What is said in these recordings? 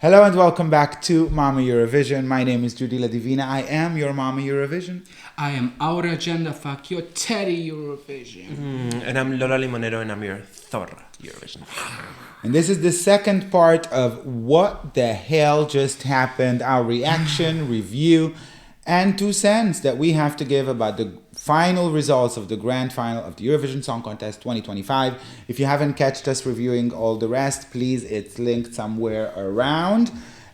Hello and welcome back to Mama Eurovision. My name is Judy La Divina. I am your Mama Eurovision. I am Aura Agenda Fuck, your Teddy Eurovision. And I'm Lola Limonero and I'm your Thor Eurovision. And this is the second part of What the Hell Just Happened, our reaction, review, and 2 cents that we have to give about the final results of the grand final of the Eurovision Song Contest 2025. If you haven't catched us reviewing all the rest, please, it's linked somewhere around.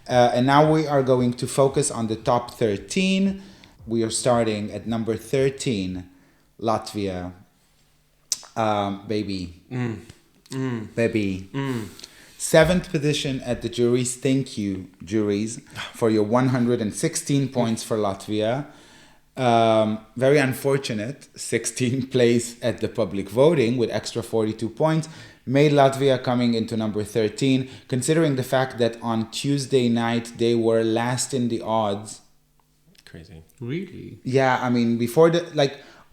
And now we are going to focus on the top 13. We are starting at number 13, Latvia. Baby. Baby. 7th position at the juries. Thank you, juries, for your 116 points for Latvia. Very unfortunate 16th place at the public voting with extra 42 points made Latvia coming into number 13, considering the fact that on Tuesday night they were last in the odds. Crazy. Really? Yeah, I mean,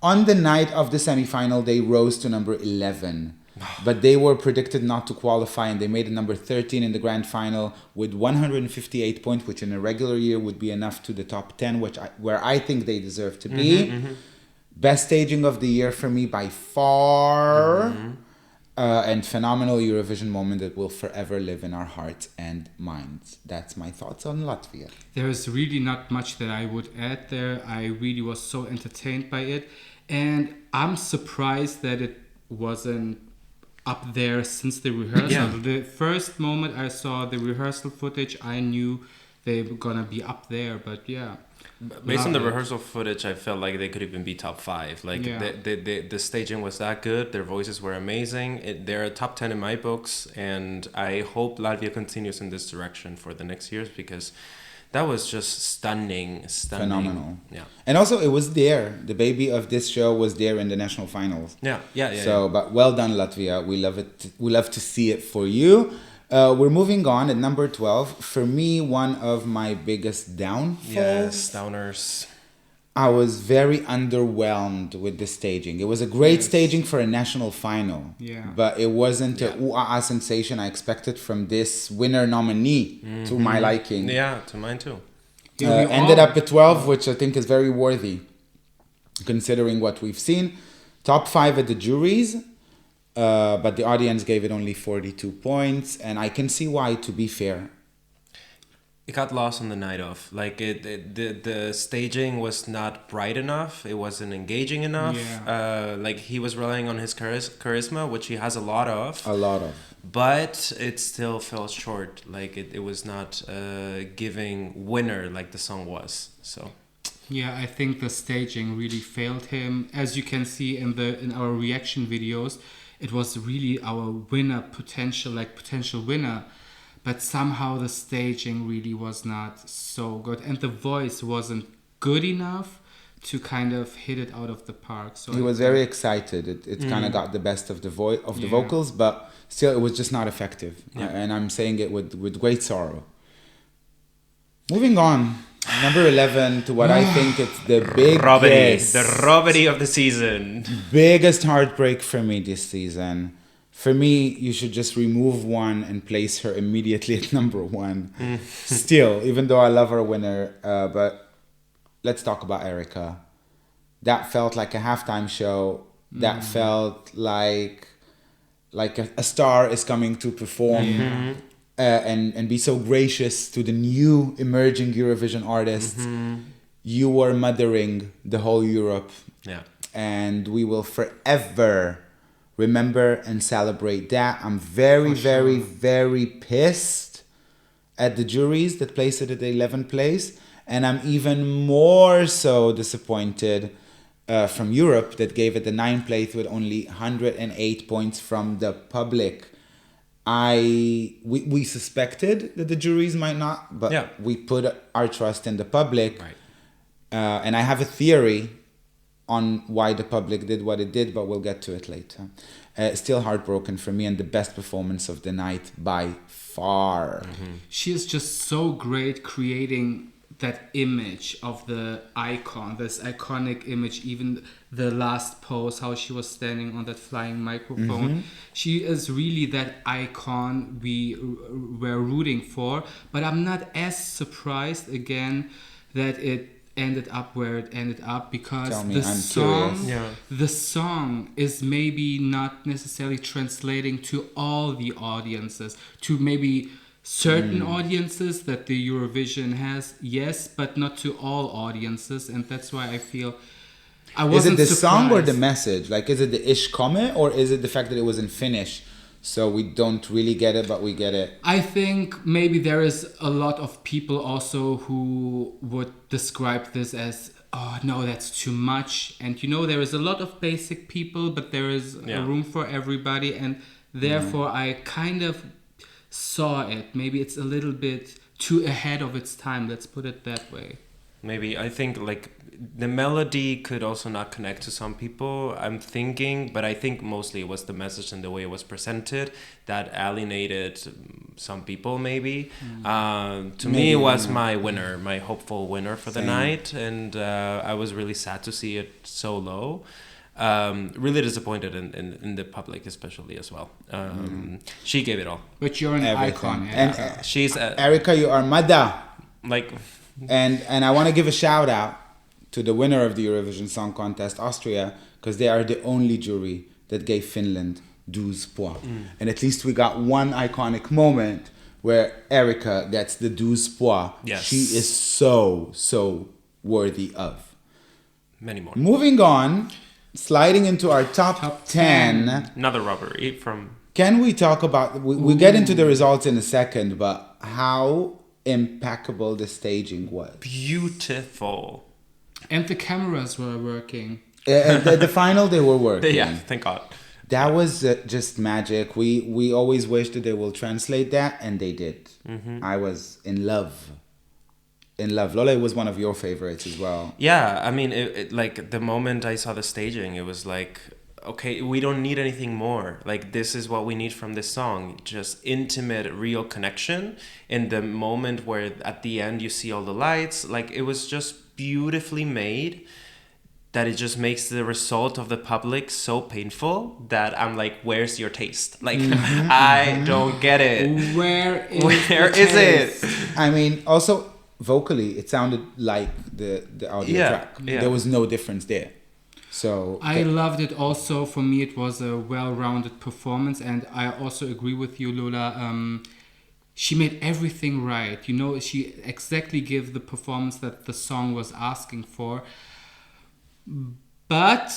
on the night of the semi-final they rose to number 11. But they were predicted not to qualify, and they made it number 13 in the grand final with 158 points, which in a regular year would be enough to the top 10, where I think they deserve to be. Best staging of the year for me by far. And phenomenal Eurovision moment that will forever live in our hearts and minds. That's my thoughts on Latvia. There is really not much that I would add there. I really was so entertained by it. And I'm surprised that it wasn't up there since the rehearsal. Yeah. The first moment I saw the rehearsal footage, I knew they were gonna be up there. But yeah, Based on the Love it. rehearsal footage, I felt like they could even be top 5. Like Yeah. the staging was that good. Their voices were amazing. They're a top 10 in my books, and I hope Latvia continues in this direction for the next years because that was just stunning. Phenomenal. Yeah. And also, it was there. The baby of this show was there in the national finals. Yeah. But well done, Latvia. We love it. We love to see it for you. We're moving on at number 12. For me, one of my biggest downfalls. Yes, downers. I was very underwhelmed with the staging. It was a great staging for a national final. Yeah. But it wasn't a ooh-ah-ah sensation I expected from this winner nominee to my liking. Yeah, to mine too. Yeah, we Ended all- up at 12, which I think is very worthy, considering what we've seen. Top 5 at the juries, but the audience gave it only 42 points, and I can see why, to be fair. It got lost on the night of. Like the staging was not bright enough. It wasn't engaging enough. Yeah. Like he was relying on his charisma, which he has a lot of. A lot of. But it still fell short. Like it was not giving winner like the song was. So Yeah, I think the staging really failed him. As you can see in our reaction videos, it was really our potential winner. But somehow the staging really was not so good, and the voice wasn't good enough to kind of hit it out of the park. So He was very excited. It kind of got the best of the vocals, but still, it was just not effective. Yeah. And I'm saying it with great sorrow. Moving on, number 11 to what I think it's the robbery of the season. biggest heartbreak for me this season. For me, you should just remove one and place her immediately at number 1. Still, even though I love our winner, but let's talk about Erica. That felt like a halftime show. That felt like a star is coming to perform and be so gracious to the new emerging Eurovision artists. You were mothering the whole Europe, Yeah. and we will forever remember and celebrate that. I'm very, very, very pissed at the juries that placed it at the 11th place. And I'm even more so disappointed from Europe that gave it the 9th place with only 108 points from the public. We suspected that the juries might not, but we put our trust in the public. Right. And I have a theory on why the public did what it did, but we'll get to it later. Still heartbroken for me, and the best performance of the night by far. she is just so great creating that image of the icon, this iconic image, even the last pose, how she was standing on that flying microphone. She is really that icon we were rooting for. But I'm not as surprised again that it ended up where it ended up, because the song is maybe not necessarily translating to all the audiences, to maybe certain audiences that the Eurovision has, yes, but not to all audiences. And that's why I feel I wasn't Is it the surprised. song or the message? Like, is it the ish komme, or is it the fact that it was in Finnish, so we don't really get it, but we get it? I think maybe there is a lot of people also who would describe this as, oh no, that's too much. And you know, there is a lot of basic people, but there is a room for everybody. And therefore I kind of saw it. Maybe it's a little bit too ahead of its time. Let's put it that way. Maybe. I think like the melody could also not connect to some people, I'm thinking, but I think mostly it was the message and the way it was presented that alienated some people, maybe. To me, it was my winner, my hopeful winner for the night, and I was really sad to see it so low. Really disappointed in the public, especially as well. She gave it all. But you're an icon. And she's Erica, you are mother. Like, and I want to give a shout out to the winner of the Eurovision Song Contest, Austria, because they are the only jury that gave Finland 12 points. And at least we got one iconic moment where Erica gets the 12 points. Yes. She is so worthy of. Many more. Moving on, sliding into our top 10. Another robbery from... Can we talk about... We'll get into the results in a second, but how impeccable the staging was. Beautiful. And the cameras were working. The final, they were working. Yeah, thank God. That was just magic. We always wish that they will translate that, and they did. I was in love. Lola, it was one of your favorites as well. Yeah, I mean, it like the moment I saw the staging, it was like, okay, we don't need anything more. Like, this is what we need from this song. Just intimate, real connection. In the moment where at the end you see all the lights, like, it was just beautifully made, that it just makes the result of the public so painful that I'm like, where's your taste? Like, I don't get it. Where is it? I mean, also vocally, it sounded like the audio track. Yeah. There was no difference there. So I loved it also. For me, it was a well-rounded performance, and I also agree with you, Lola. She made everything right. You know, she exactly gave the performance that the song was asking for. But,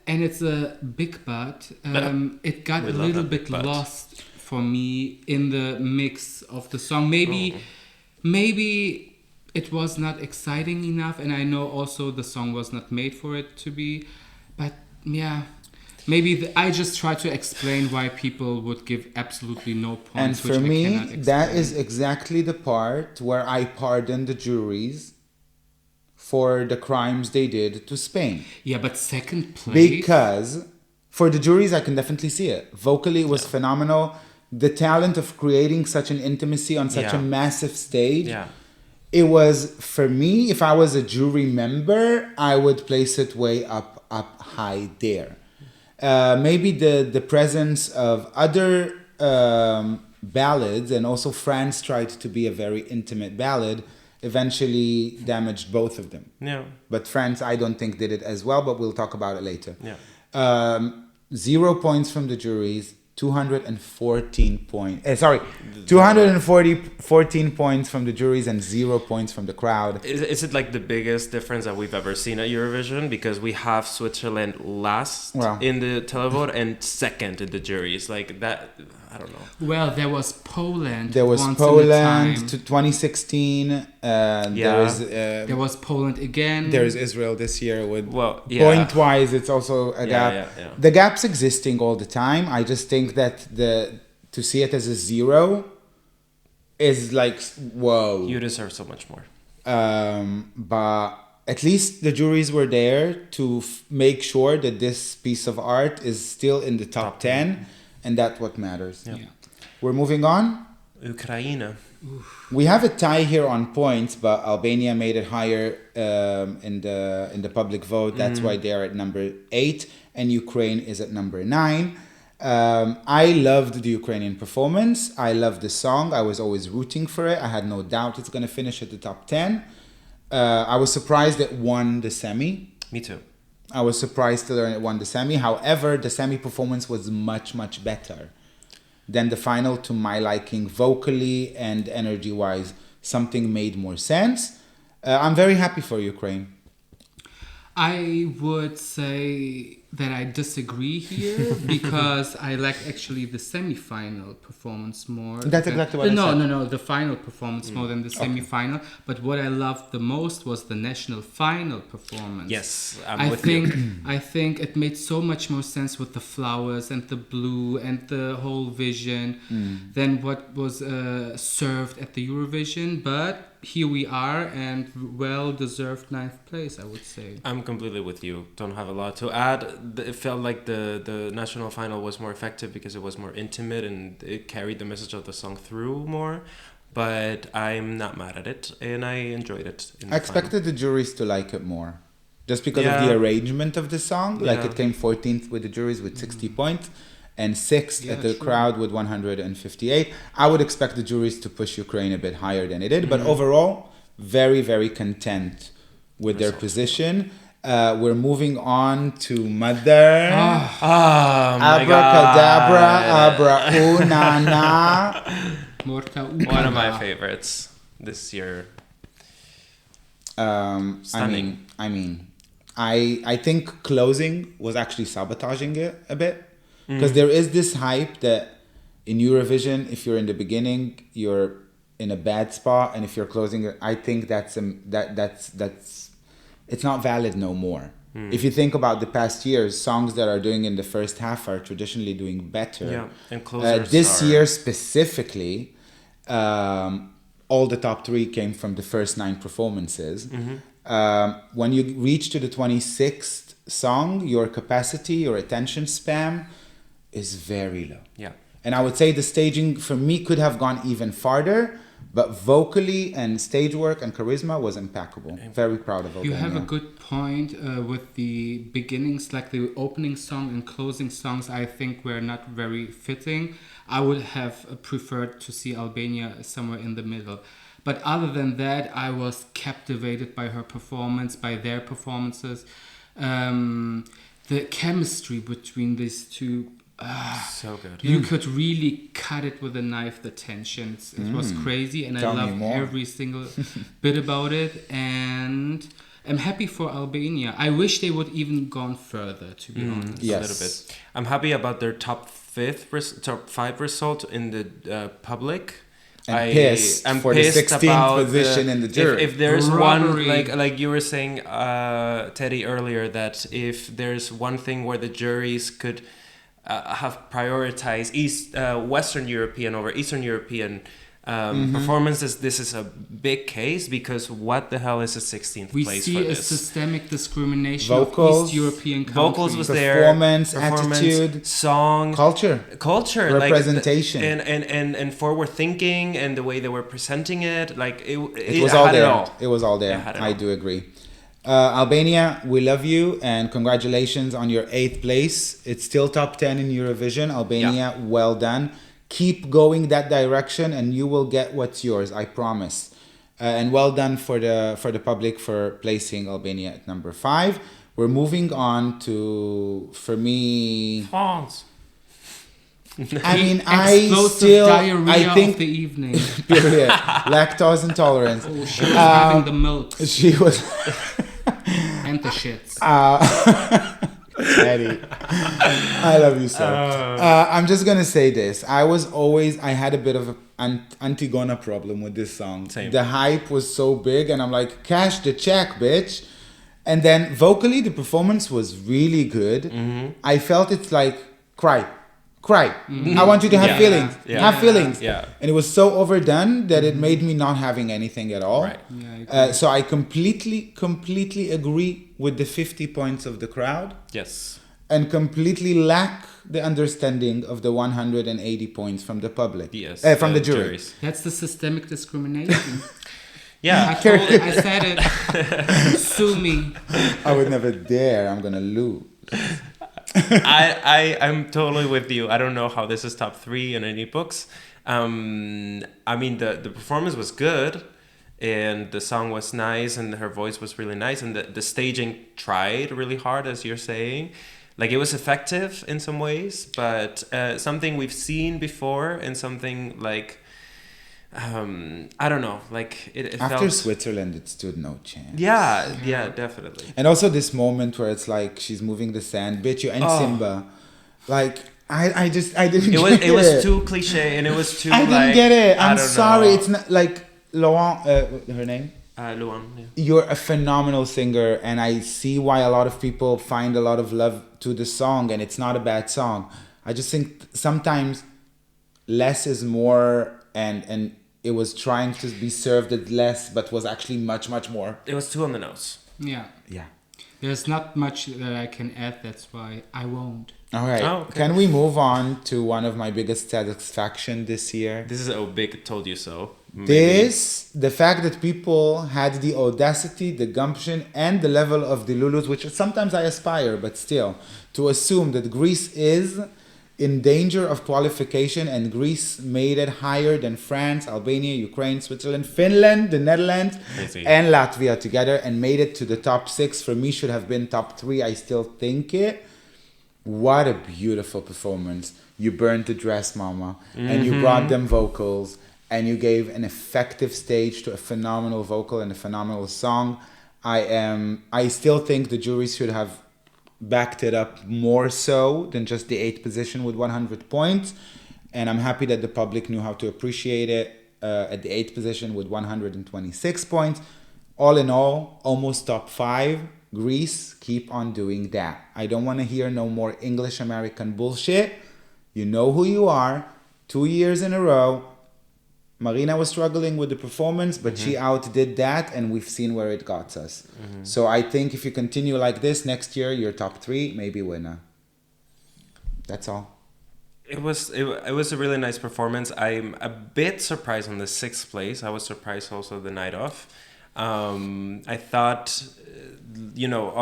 and it's a big but, it got a little bit lost for me in the mix of the song. Maybe it was not exciting enough, and I know also the song was not made for it to be, but yeah, maybe I just try to explain why people would give absolutely no points. And for me, that is exactly the part where I pardon the juries for the crimes they did to Spain. Yeah, but second place... Because for the juries, I can definitely see it. Vocally, it was phenomenal. The talent of creating such an intimacy on such a massive stage... Yeah. It was, for me, if I was a jury member, I would place it way up high there. Maybe the presence of other ballads, and also France tried to be a very intimate ballad, eventually damaged both of them. Yeah. But France, I don't think, did it as well, but we'll talk about it later. Yeah. 0 points from the juries. 214 points. 214 points from the juries and 0 points from the crowd. Is it like the biggest difference that we've ever seen at Eurovision? Because we have Switzerland last in the televote and second in the juries. Like that, I don't know. Well, there was Poland. There was Poland to 2016. There was Poland again. There is Israel this year. Point-wise, it's also a gap. Yeah. The gap's existing all the time. I just think that to see it as a 0 is like, whoa. You deserve so much more. But at least the juries were there to make sure that this piece of art is still in the top 10. And that's what matters. Yeah. We're moving on. Ukraine. We have a tie here on points, but Albania made it higher in the public vote. That's why they're at number 8, and Ukraine is at number 9. I loved the Ukrainian performance. I loved the song. I was always rooting for it. I had no doubt it's going to finish at the top 10. I was surprised it won the semi. Me too. I was surprised to learn it won the semi. However, the semi performance was much, much better than the final to my liking, vocally and energy-wise. Something made more sense. I'm very happy for Ukraine. I would say that I disagree here because I like actually the semi-final performance more. That's exactly what I said. No, the final performance more than the semi-final. Okay. But what I loved the most was the national final performance. Yes, I think it made so much more sense with the flowers and the blue and the whole vision than what was served at the Eurovision. But here we are, and well-deserved 9th place, I would say. I'm completely with you. Don't have a lot to add. It felt like the national final was more effective because it was more intimate and it carried the message of the song through more. But I'm not mad at it, and I enjoyed it. I expected the juries to like it more, just because of the arrangement of the song. Like it came 14th with the juries with 60 points. And 6th at the crowd with 158. I would expect the juries to push Ukraine a bit higher than it did. But overall, very, very content with their position. We're moving on to Mother. Abracadabra, abra-oo-na-na. One of my favorites this year. Stunning. I think closing was actually sabotaging it a bit. Because there is this hype that in Eurovision, if you're in the beginning, you're in a bad spot, and if you're closing it, I think that's it's not valid no more. If you think about the past years, songs that are doing in the first half are traditionally doing better. Yeah, and closers this year specifically, all the top 3 came from the first 9 performances. When you reach to the 26th song, your capacity, your attention span is very low. Yeah. And I would say the staging for me could have gone even farther, but vocally and stage work and charisma was impeccable. Very proud of Albania. You have a good point with the beginnings, like the opening song and closing songs, I think were not very fitting. I would have preferred to see Albania somewhere in the middle. But other than that, I was captivated by her performance, by their performances. The chemistry between these two, so good. You could really cut it with a knife, the tension. It was crazy, and I love every single bit about it. And I'm happy for Albania. I wish they would even gone further, to be honest. Yes. A little bit. I'm happy about their top 5 result in the public. I'm pissed for the 16th position in the jury. If there's one, like you were saying, Teddy, earlier, that if there's one thing where the juries could have prioritized Western European over Eastern European performances, this is a big case, because what the hell is a 16th place for this? We see a systemic discrimination of East European countries. Vocals was performance, attitude, song, culture, representation, and forward thinking, and the way they were presenting it. Like it was all there. It was all there. I do agree. Albania, we love you, and congratulations on your 8th place. It's still top 10 in Eurovision. Albania, well done. Keep going that direction, and you will get what's yours, I promise. And well done for the public for placing Albania at number 5. We're moving on to, for me, France. I mean, I think of the evening. Period. Lactose intolerance. Oh, she was having the milk. She was. And the shits. Eddie, I love you so. I'm just gonna say this. I had a bit of an Antigona problem with this song. Same. The hype was so big, and I'm like, cash the check, bitch. And then vocally, the performance was really good. I felt it's like cry. I want you to have feelings. Have feelings. Yeah. And it was so overdone that it made me not having anything at all. Right. So I completely agree with the 50 points of the crowd. Yes. and completely lack the understanding of the 180 points from the public. Yes, from the jury. juries. That's the systemic discrimination. Yeah. I said it. Sue me. I would never dare. I'm gonna lose. I'm totally with you. I don't know how this is top 3 in any books. I mean, the performance was good, and the song was nice, and her voice was really nice, and the staging tried really hard, as you're saying. Like, it was effective in some ways, but something we've seen before, and something like, I don't know, like it After felt... Switzerland, it stood no chance. Yeah, definitely. And also this moment where it's like she's moving the sand, bitch, you ain't Simba. Like, I didn't get it. It was too cliche, and it was too, I didn't get it. I'm don't sorry. know. It's not like Laurent, her name? Luan, yeah. You're a phenomenal singer, and I see why a lot of people find a lot of love to the song, and it's not a bad song. I just think sometimes less is more, and it was trying to be served at less, but was actually much, much more. It was too on the nose. Yeah. Yeah. There's not much that I can add. That's why I won't. All right. Oh, okay. Can we move on to one of my biggest satisfaction this year? This is a big told you so. Maybe. The fact that people had the audacity, the gumption, and the level of the Lulus, which sometimes I aspire, but still, to assume that Greece is in danger of qualification, and Greece made it higher than France, Albania, Ukraine, Switzerland, Finland, the Netherlands, and Latvia together, and made it to the top 6. For me, should have been top 3. I still think it. What a beautiful performance. You burned the dress, mama, and you brought them vocals, and you gave an effective stage to a phenomenal vocal and a phenomenal song. I still think the juries should have backed it up more so than just the 8th position with 100 points. And I'm happy that the public knew how to appreciate it at the 8th position with 126 points. All in all, almost top 5. Greece, keep on doing that. I don't want to hear no more English American bullshit. You know who you are. 2 years in a row. Marina was struggling with the performance, but she outdid that, and we've seen where it got us. So I think if you continue like this, next year you're top 3, maybe winner. That's all. It was a really nice performance. I'm a bit surprised on the 6th place. I was surprised also the night off. I thought,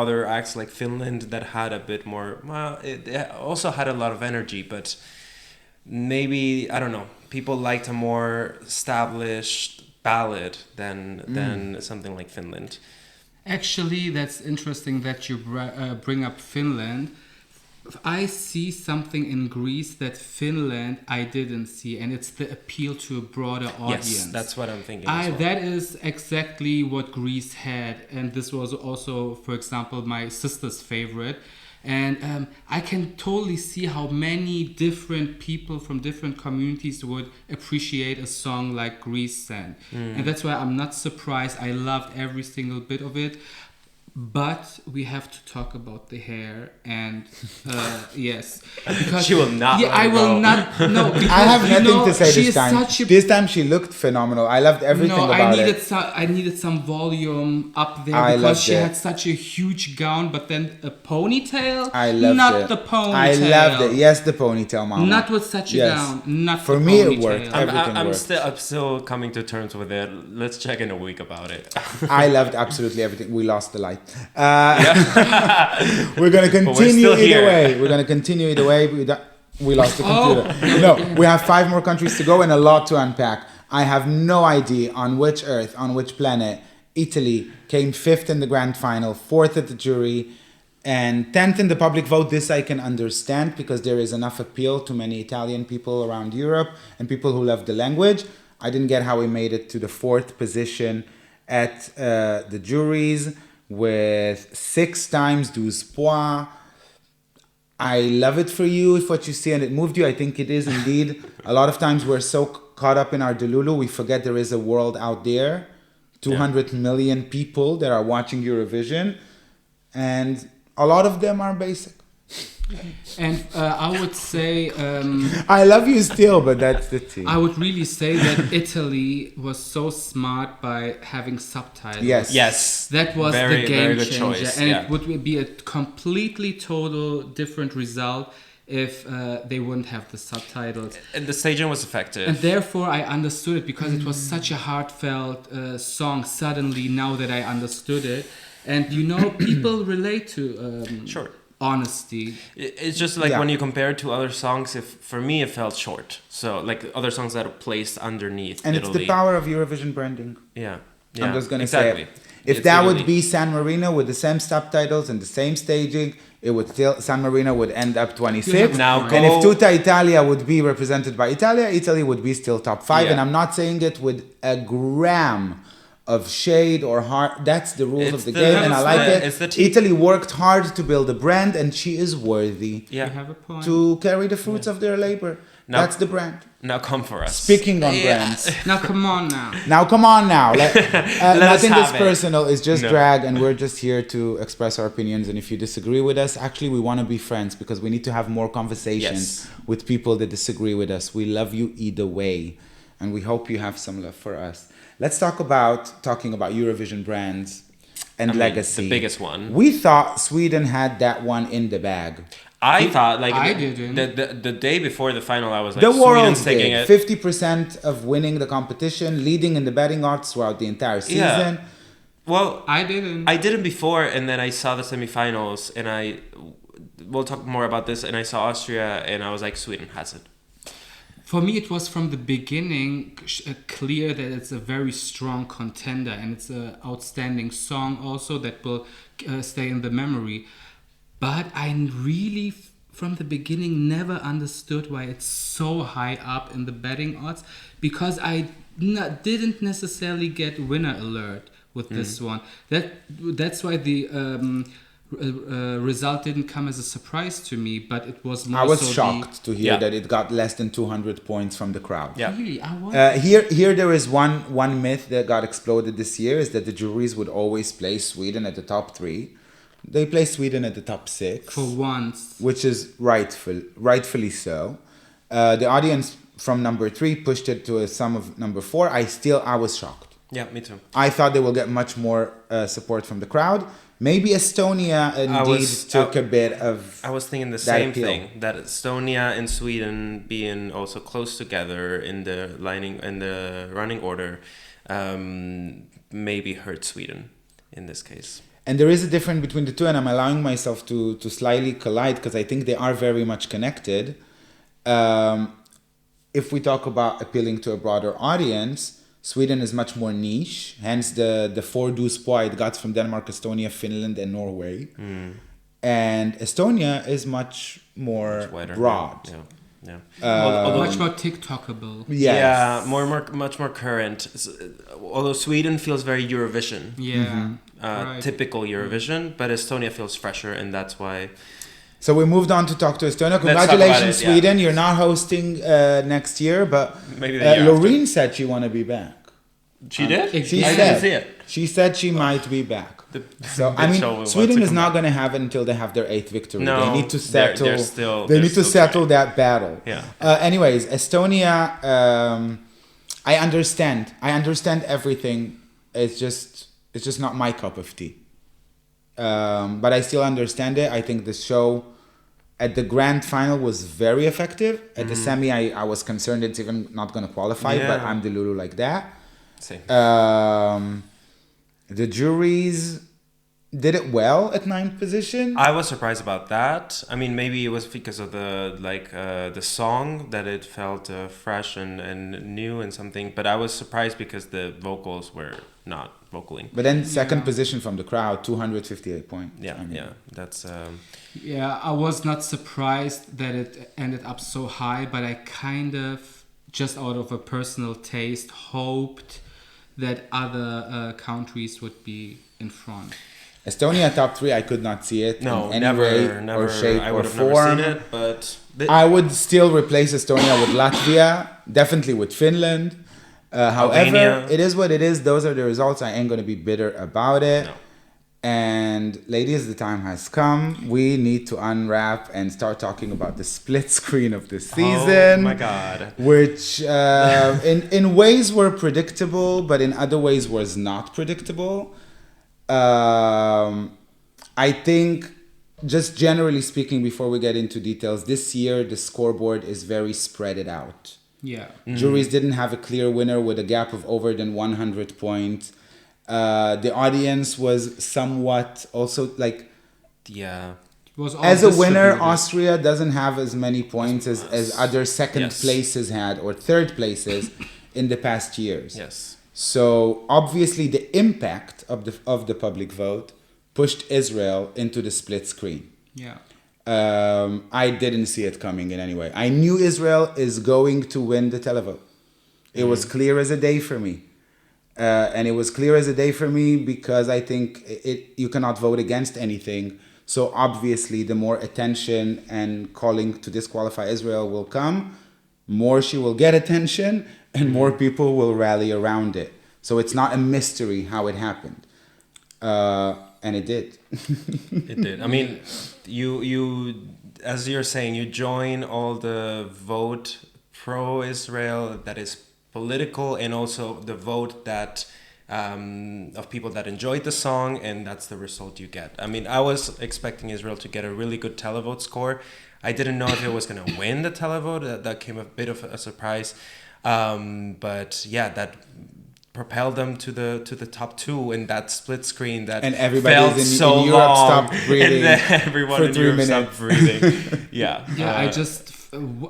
other acts like Finland that had a bit more, it also had a lot of energy, but maybe, I don't know, people liked a more established ballad than something like Finland. Actually, that's interesting that you bring up Finland. I see something in Greece that Finland I didn't see, and it's the appeal to a broader audience. Yes, that's what I'm thinking. That is exactly what Greece had, and this was also, for example, my sister's favorite. And I can totally see how many different people from different communities would appreciate a song like Grease Sand. And that's why I'm not surprised. I loved every single bit of it. But we have to talk about the hair, and yes, because she will not. Yeah, I will not. No, because, I have nothing to say this time. This time she looked phenomenal. I loved everything about it. I needed some volume up there I because she loved it. had such a huge gown, but then a ponytail. I loved not it. the ponytail. I loved it. Yes, the ponytail, mama. Not with such a gown. Not for the me, ponytail. it worked. Everything I'm worked. I'm still coming to terms with it. Let's check in a week about it. I loved absolutely everything. We lost the light. We're gonna continue either way. We're gonna continue either way. We lost the computer. No, we have 5 more countries to go and a lot to unpack. I have no idea on which earth, on which planet, Italy came 5th in the grand final, 4th at the jury, and 10th in the public vote. This I can understand because there is enough appeal to many Italian people around Europe and people who love the language. I didn't get how we made it to the 4th position at the juries with 6 times 12 points. I love it for you if what you see and it moved you. I think it is indeed. A lot of times we're so caught up in our Delulu, we forget there is a world out there. 200 million people that are watching Eurovision. And a lot of them are basic. And I would say I love you still, but that's the tea. I would really say that Italy was so smart by having subtitles. Yes. That was Very, the game very good changer. choice, And yeah. it would be a completely total different result if they wouldn't have the subtitles. And the staging was effective. And therefore I understood it because it was such a heartfelt song suddenly now that I understood it. And you know, people relate to Sure. honesty. It's just like when you compare it to other songs, for me it felt short. So like other songs that are placed underneath And Italy. it's the power of Eurovision branding. Yeah. I'm just gonna exactly. say it. If It's that Italy. would be San Marino with the same subtitles and the same staging, it would still San Marino would end up 26. Now And if go- Tutta Italia would be represented by Italia, Italy would be still top 5. Yeah. And I'm not saying it with a gram of shade or heart. That's the rules It's of the the- game, and I like it's the it. tea. Italy worked hard to build a brand, and she is worthy You Yeah. have a point. to carry the fruits of their labor. Now- That's the brand. Now come for us. Speaking on Yeah. brands. Now come on now. Now, come on now. Nothing have is it. personal. It's just No. drag, and we're just here to express our opinions. And if you disagree with us, actually, we want to be friends because we need to have more conversations Yes. with people that disagree with us. We love you either way, and we hope you have some love for us. Let's talking about Eurovision brands and I mean, legacy. the biggest one. We thought Sweden had that one in the bag. I thought like I the, didn't. the day before the final, I was like, The world Sweden's taking did. it. 50% of winning the competition, leading in the betting odds throughout the entire season. Yeah. Well, I didn't. I didn't before, and then I saw the semifinals, and we'll talk more about this. And I saw Austria, and I was like, Sweden has it. For me, it was from the beginning clear that it's a very strong contender and it's an outstanding song also that will stay in the memory. But I really, from the beginning, never understood why it's so high up in the betting odds because I didn't necessarily get winner alert with this one. That's why the result didn't come as a surprise to me, but it was more I was so shocked to hear Yeah. that it got less than 200 points from the crowd. Yeah. Really, I was. Here there is one myth that got exploded this year is that the juries would always place Sweden at the top 3. They placed Sweden at the top 6, For once. which is rightfully so. The audience from number 3 pushed it to a sum of number 4. I was shocked. Yeah, me too. I thought they will get much more support from the crowd. Maybe Estonia indeed took a bit of. I was thinking the that same appeal. thing, that Estonia and Sweden being also close together in the running order, maybe hurt Sweden in this case. And there is a difference between the two, and I'm allowing myself to slightly collide because I think they are very much connected. If we talk about appealing to a broader audience, Sweden is much more niche, hence the 4 du spot it got from Denmark, Estonia, Finland, and Norway. And Estonia is much more Wider. broad. Yeah. Much more TikTokable. Yes. Yeah, much more current. Although Sweden feels very Eurovision, Yeah. Right. typical Eurovision, but Estonia feels fresher, and that's why. So we moved on to talk to Estonia. talk about Congratulations, it, yeah. Sweden. You're not hosting next year, but Maybe the year Loreen said she want to be back. She did. She I said didn't see it. She said she might be back. So I bitch mean, always Sweden wants to is come not back. going to have it until they have their 8th victory. No, they need to they're settle. still- they they're need to still settle that battle. Yeah. Anyways, Estonia. I understand. I understand everything. It's just not my cup of tea. But I still understand it. I think the show at the grand final was very effective. At the semi, I was concerned it's even not going to qualify, but Yeah. I'm the Lulu like that. Same. The juries did it well at 9th position. I was surprised about that. I mean, maybe it was because of the song that it felt fresh and new and something. But I was surprised because the vocals were not vocaling. But then second position from the crowd, 258 points. Yeah, I mean, yeah, that's. Yeah, I was not surprised that it ended up so high, but I kind of, just out of a personal taste, hoped that other countries would be in front. Estonia top 3, I could not see it No, in any way never. or shape I or would have form. never seen it, but I would still replace Estonia with Latvia, definitely with Finland. However, Albania. it is what it is. Those are the results. I ain't going to be bitter about it. No. And ladies, the time has come. We need to unwrap and start talking about the split screen of this season. Oh my God. Which in ways were predictable, but in other ways was not predictable. I think, just generally speaking, before we get into details, this year the scoreboard is very spread out. Yeah. Juries didn't have a clear winner with a gap of over than 100 points. The audience was somewhat also like, Yeah. Was all as a winner, distributed. Austria doesn't have as many points as other second Yes. places had or third places in the past years. Yes. So obviously the impact of the public vote pushed Israel into the split screen. Yeah. I didn't see it coming in any way. I knew Israel is going to win the televote. It was clear as a day for me. And it was clear as a day for me because I think you cannot vote against anything. So obviously the more attention and calling to disqualify Israel will come, more she will get attention and more people will rally around it. So it's not a mystery how it happened. And it did. It did. I mean, you as you're saying, you join all the vote pro-Israel that is political, and also the vote that of people that enjoyed the song, and that's the result you get. I mean, I was expecting Israel to get a really good televote score. I didn't know if it was going to win the televote. That came a bit of a surprise. But yeah, that propelled them to the top two in that split screen that And everybody felt in so Europe long, stopped breathing and then everyone for in 3 Europe minutes. stopped breathing. Yeah, Yeah,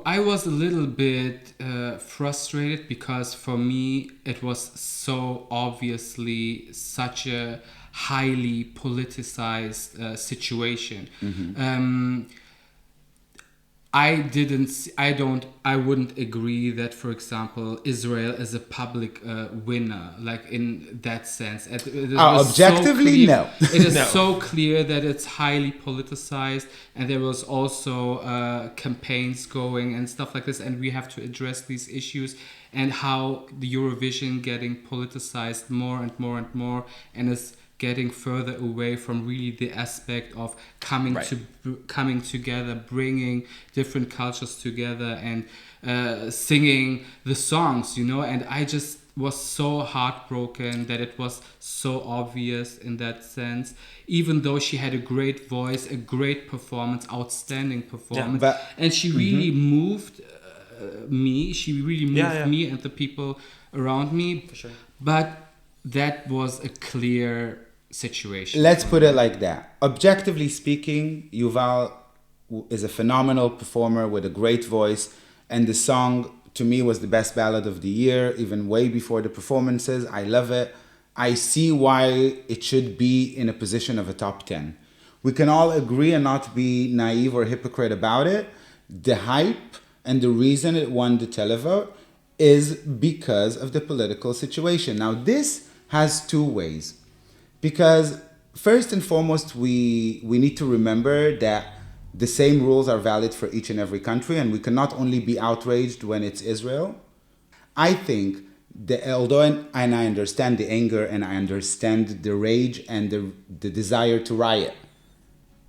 I was a little bit frustrated because for me it was so obviously such a highly politicized situation. I wouldn't agree that, for example, Israel is a public winner, like in that sense. It was Objectively, no. It is No. so clear that it's highly politicized, and there was also campaigns going and stuff like this, and we have to address these issues and how the Eurovision getting politicized more and more and more, and is getting further away from really the aspect of coming together, bringing different cultures together, and singing the songs, you know. And I just was so heartbroken that it was so obvious in that sense, even though she had a great voice, a great performance, outstanding performance, but- and she really moved me. She really moved me and the people around me. For sure. But that was a clear situation. Let's put it like that. Objectively speaking, Yuval is a phenomenal performer with a great voice, and the song to me was the best ballad of the year, even way before the performances. I love it. I see why it should be in a position of a top 10. We can all agree and not be naive or hypocrite about it. The hype and the reason it won the televote is because of the political situation. Now, this has two ways. Because first and foremost, we need to remember that the same rules are valid for each and every country, and we cannot only be outraged when it's Israel. I think that although, and I understand the anger and I understand the rage and the desire to riot,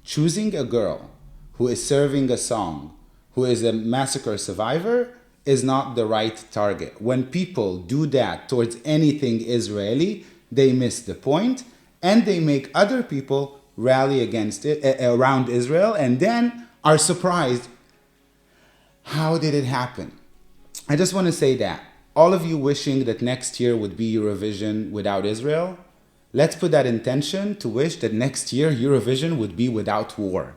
choosing a girl who is serving a song, who is a massacre survivor, is not the right target. When people do that towards anything Israeli, they miss the point, and they make other people rally against it, around Israel, and then are surprised. How did it happen? I just want to say that all of you wishing that next year would be Eurovision without Israel, let's put that intention to wish that next year Eurovision would be without war.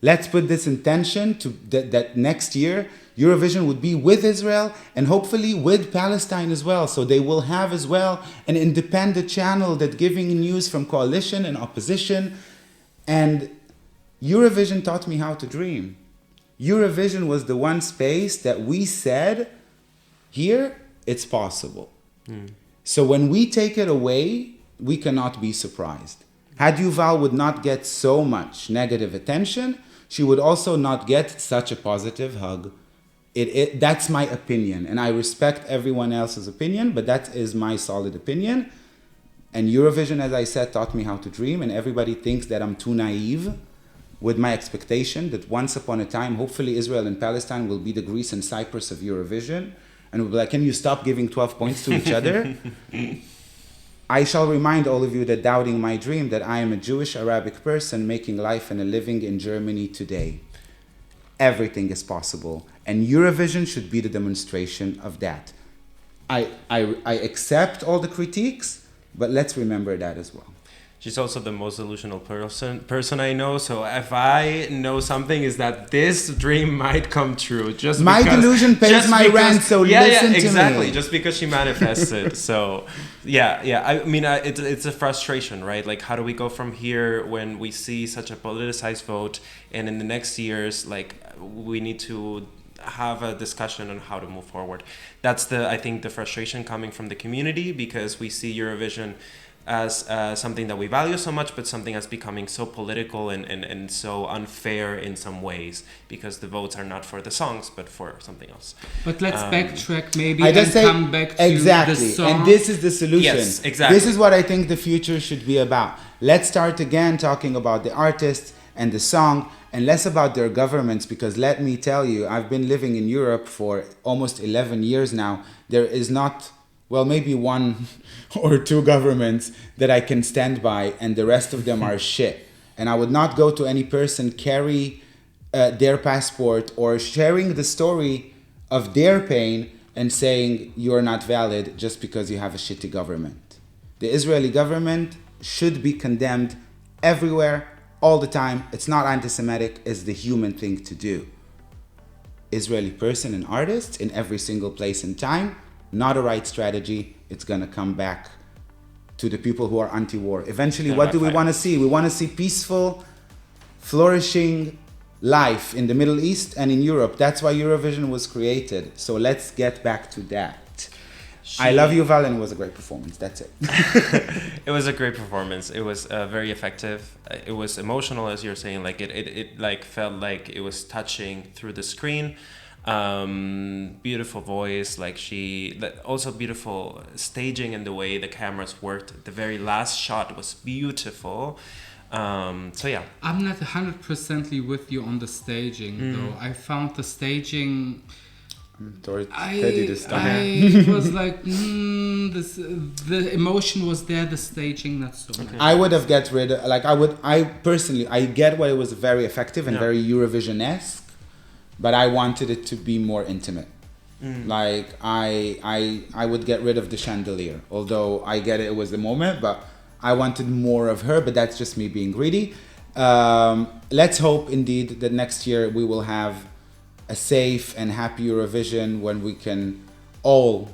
Let's put this intention to that next year Eurovision would be with Israel and hopefully with Palestine as well. So they will have as well an independent channel that giving news from coalition and opposition. And Eurovision taught me how to dream. Eurovision was the one space that we said, here, it's possible. So when we take it away, we cannot be surprised. Had Yuval would not get so much negative attention, she would also not get such a positive hug. That's my opinion, and I respect everyone else's opinion, but that is my solid opinion. And Eurovision, as I said, taught me how to dream. And everybody thinks that I'm too naive with my expectation that once upon a time, hopefully Israel and Palestine will be the Greece and Cyprus of Eurovision. And we'll be like, can you stop giving 12 points to each other? I shall remind all of you that doubting my dream that I am a Jewish Arabic person making life and a living in Germany today. Everything is possible. And Eurovision should be the demonstration of that. I accept all the critiques, but let's remember that as well. She's also the most delusional person I know. So if I know something, is that this dream might come true. Just my because, delusion pays my rent, so listen to exactly. me. Just because she manifested. So yeah. I mean, it's a frustration, right? Like, how do we go from here when we see such a politicized vote, and in the next years, like, we need to have a discussion on how to move forward. That's I think the frustration coming from the community, because we see Eurovision as something that we value so much, but something that's becoming so political and so unfair in some ways, because the votes are not for the songs but for something else. But let's backtrack maybe come back to exactly. the song. And this is the solution. Yes, exactly. This is what I think the future should be about. Let's start again talking about the artists and the song, and less about their governments, because let me tell you, I've been living in Europe for almost 11 years now. There is not, well, maybe one or two governments that I can stand by, and the rest of them are shit. And I would not go to any person, carry their passport, or sharing the story of their pain and saying you're not valid just because you have a shitty government. The Israeli government should be condemned everywhere, all the time. It's not anti-Semitic, it's the human thing to do. Israeli person and artists in every single place and time, not a right strategy. It's gonna come back to the people who are anti-war. Eventually, what do we want to see? We want to see peaceful, flourishing life in the Middle East and in Europe. That's why Eurovision was created. So let's get back to that. I love you, Val, and it was a great performance. That's it. It was a great performance. It was very effective. It was emotional, as you're saying. Like it like felt like it was touching through the screen. Beautiful voice, also beautiful staging and the way the cameras worked. The very last shot was beautiful. So yeah, I'm not 100% with you on the staging though. I found the staging, I was like, the emotion was there, the staging not so much. I would have get rid of, I personally get why it was very effective and very Eurovision-esque, but I wanted it to be more intimate. Like I would get rid of the chandelier, although I get it was the moment, but I wanted more of her, but that's just me being greedy. Let's hope indeed that next year we will have a safe and happy Eurovision when we can all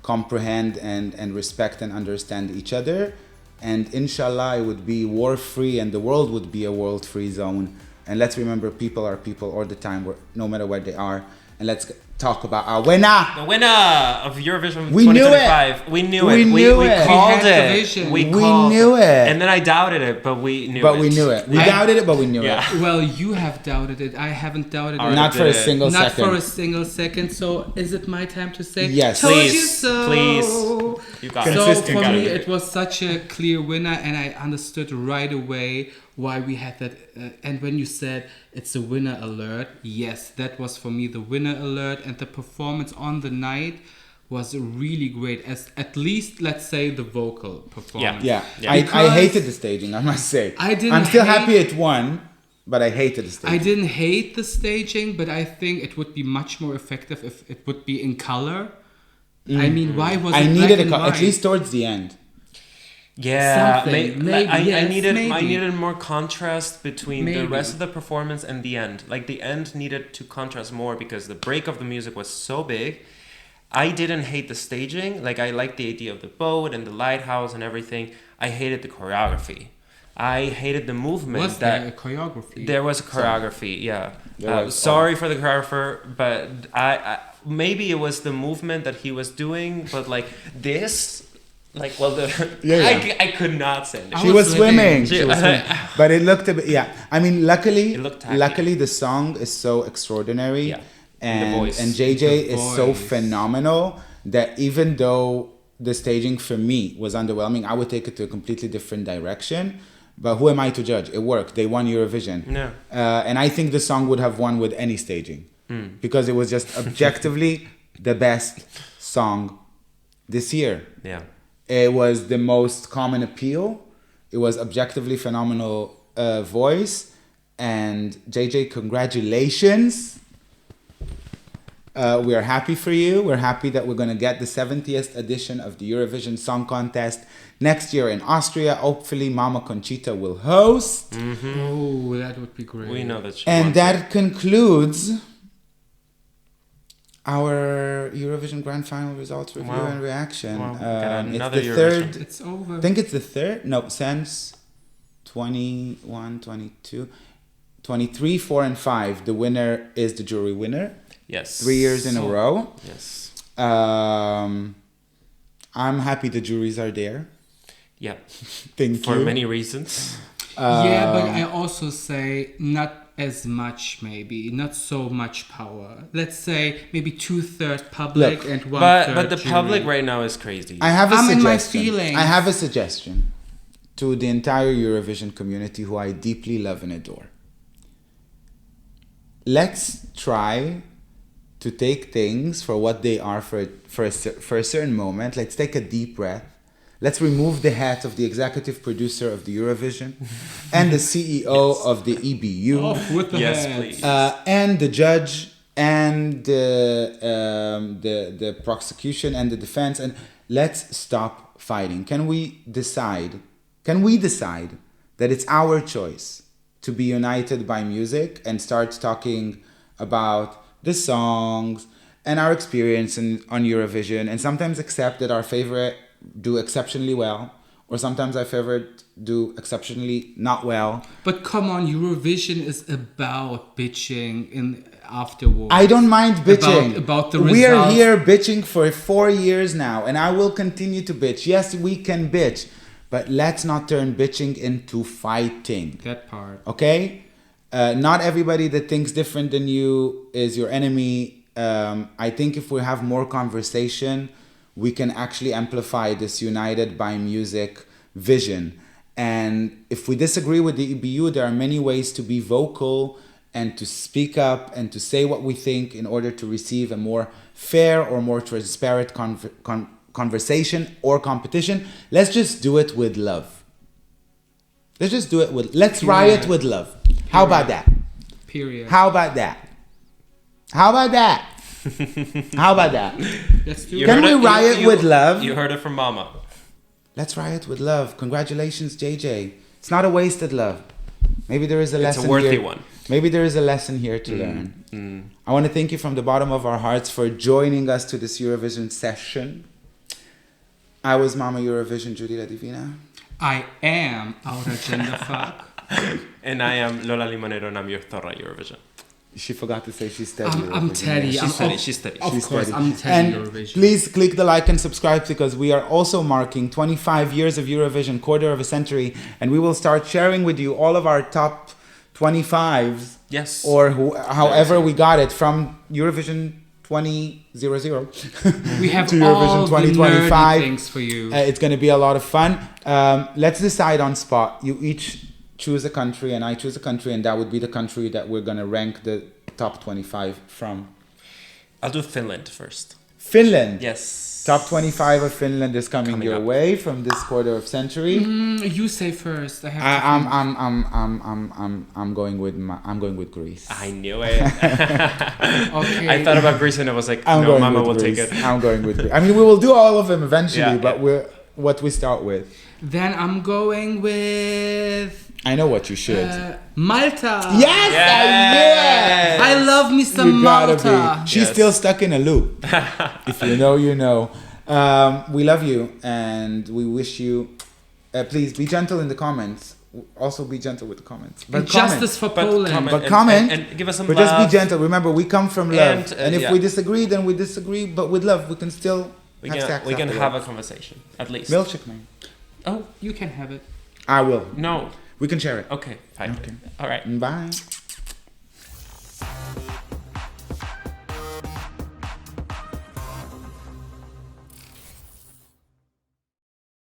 comprehend and respect and understand each other. And inshallah, it would be war-free and the world would be a world-free zone. And let's remember, people are people all the time, no matter where they are. And let's talk about our winner. The winner of Eurovision 2025. We knew it. We called it. We knew it. And then I doubted it, but we knew it. But we knew it. We doubted it, but we knew it. Well, you have doubted it. I haven't doubted it. Not for a single second. Not for a single second. So is it my time to say, yes, told please, you so? Please. You got it. So for me, it was such a clear winner, and I understood right away why we had that. And when you said it's a winner alert, yes, that was for me the winner alert. And the performance on the night was really great, as at least, let's say, the vocal performance. Yeah. I hated the staging, I must say. I'm still happy it won, but I hated the staging. I didn't hate the staging, but I think it would be much more effective if it would be in color. I mean, why was it black and white? At least towards the end. Yeah, maybe, I needed more contrast between the rest of the performance and the end. Like, the end needed to contrast more because the break of the music was so big. I didn't hate the staging. Like, I liked the idea of the boat and the lighthouse and everything. I hated the choreography. I hated the movement. Was there a choreography? There was a choreography, yeah. Sorry for the choreographer, but I maybe it was the movement that he was doing, but like this... Like, well, I could not stand it. She was swimming. But it looked a bit, I mean, luckily the song is so extraordinary. Yeah. And JJ is so phenomenal that even though the staging for me was underwhelming. I would take it to a completely different direction. But who am I to judge? It worked. They won Eurovision. Yeah. And I think the song would have won with any staging. Because it was just objectively the best song this year. Yeah. It was the most common appeal. It was objectively phenomenal voice. And JJ, congratulations. We are happy for you. We're happy that we're going to get the 70th edition of the Eurovision Song Contest next year in Austria. Hopefully, Mama Conchita will host. Oh, that would be great. We know that she And wants that concludes our Eurovision Grand Final results review and reaction. Wow. Got It's another the Eurovision. third. It's over. I think it's the third. No, since 21, 22, 23, 4, and 5. The winner is the jury winner. Yes. 3 years in a row. Yes. I'm happy the juries are there. Yeah. Thank For you. many reasons. Yeah, but I also say not as much, maybe not so much power. Let's say maybe 2/3 public Look, and 1/3 But the jury. public right now is crazy. I have a I'm suggestion. in my feelings. I have a suggestion to the entire Eurovision community who I deeply love and adore. Let's try to take things for what they are for a certain moment. Let's take a deep breath. Let's remove the hat of the executive producer of the Eurovision and the CEO of the EBU. Off with the Yes, heads. please. And the judge and the prosecution and the defense, and let's stop fighting. Can we decide that it's our choice to be united by music and start talking about the songs and our experience on Eurovision, and sometimes accept that our favorite do exceptionally well, or sometimes our favorite do exceptionally not well. But come on, Eurovision is about bitching in afterwards. I don't mind bitching. About the We are results. here bitching for 4 years now, and I will continue to bitch. Yes, we can bitch, but let's not turn bitching into fighting. That part. Okay? Not everybody that thinks different than you is your enemy. I think if we have more conversation, we can actually amplify this united by music vision. And if we disagree with the EBU, there are many ways to be vocal and to speak up and to say what we think in order to receive a more fair or more transparent conversation or competition. Let's just do it with love. Let's riot with love. How about that? Period. How about that? How about that? How about that? Let's do You it. Can heard we riot with love? You heard it from Mama. Let's riot with love. Congratulations, JJ. It's not a wasted love. Maybe there is a lesson It's a worthy here. one. Maybe there is a lesson here to learn. I want to thank you from the bottom of our hearts for joining us to this Eurovision session. I was Mama Eurovision, Judy La Divina. I am out of gender fuck. And I am Lola Limonero and I'm your Thora Eurovision. She forgot to say she's steady. I'm Eurovision. Teddy. She's steady, she's steady. Of She's course, steady. I'm Teddy And Eurovision. please click the like and subscribe, because we are also marking 25 years of Eurovision, quarter of a century, and we will start sharing with you all of our top 25s. Yes. Or however we got it from Eurovision 2000. We have to Eurovision all the 2025. nerdy things for you. It's going to be a lot of fun. Let's decide on spot. You each choose a country and I choose a country, and that would be the country that we're going to rank the top 25 from. I'll do Finland first. Finland. Yes. Top 25 of Finland is coming your up. way from this quarter of century. You say first. I have to I'm going with Greece. I knew it. Okay. I thought about Greece and I was like, I'm no, going Mama with will Greece. take it. I'm going with Greece. I mean, we will do all of them eventually, Yeah, but yeah. we're what we start with. Then I'm going with I know what you should. Malta. Yes! Yes! I love me some You gotta Malta. be. She's Yes. still stuck in a loop. If you know, you know. We love you and we wish you. Please be gentle in the comments. Also be gentle with the comments. And justice for Poland. But comment. and give us some But love. just be gentle. Remember, we come from love. And, And if yeah. we disagree, then we disagree. But with love, we can still We have can, sex. we can afterwards. have a conversation, at least. Milkshake, man. Oh, you can have it. I will. No. We can share it. Okay, fine. Okay. All right. Bye.